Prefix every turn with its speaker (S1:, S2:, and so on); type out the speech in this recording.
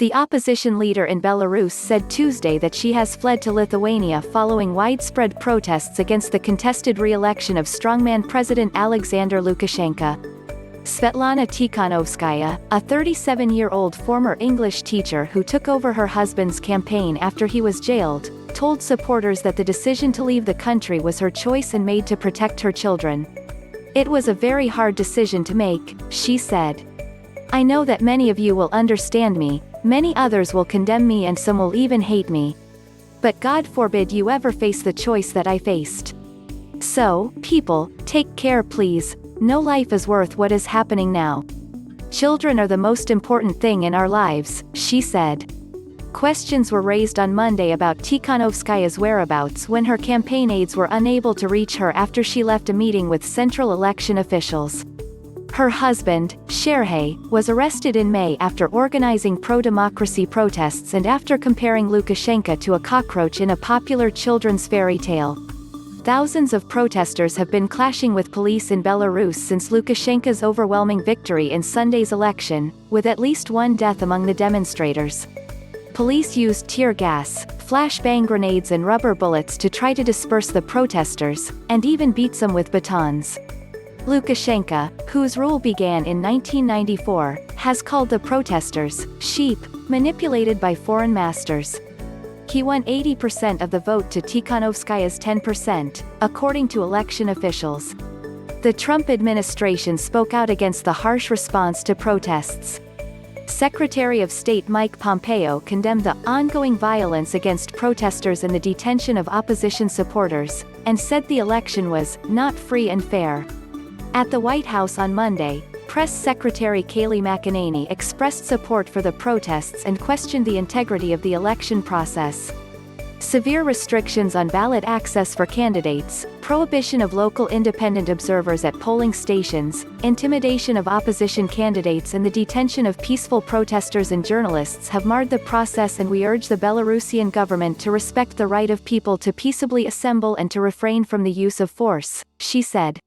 S1: The opposition leader in Belarus said Tuesday that she has fled to Lithuania following widespread protests against the contested re-election of strongman President Alexander Lukashenko. Svetlana Tikhanovskaya, a 37-year-old former English teacher who took over her husband's campaign after he was jailed, told supporters that the decision to leave the country was her choice and made to protect her children. "It was a very hard decision to make," she said. "I know that many of you will understand me, many others will condemn me and some will even hate me. But God forbid you ever face the choice that I faced. So, people, take care please. No life is worth what is happening now. Children are the most important thing in our lives," she said. Questions were raised on Monday about Tikhanovskaya's whereabouts when her campaign aides were unable to reach her after she left a meeting with central election officials. Her husband, Syarhei, was arrested in May after organizing pro-democracy protests and after comparing Lukashenko to a cockroach in a popular children's fairy tale. Thousands of protesters have been clashing with police in Belarus since Lukashenko's overwhelming victory in Sunday's election, with at least one death among the demonstrators. Police used tear gas, flashbang grenades and rubber bullets to try to disperse the protesters, and even beat some with batons. Lukashenko, whose rule began in 1994, has called the protesters sheep, manipulated by foreign masters. He won 80% of the vote to Tikhanovskaya's 10%, according to election officials. The Trump administration spoke out against the harsh response to protests. Secretary of State Mike Pompeo condemned the ongoing violence against protesters and the detention of opposition supporters, and said the election was not free and fair. At the White House on Monday, Press Secretary Kayleigh McEnany expressed support for the protests and questioned the integrity of the election process. Severe restrictions on ballot access for candidates, prohibition of local independent observers at polling stations, intimidation of opposition candidates and the detention of peaceful protesters and journalists have marred the process, and we urge the Belarusian government to respect the right of people to peaceably assemble and to refrain from the use of force, she said.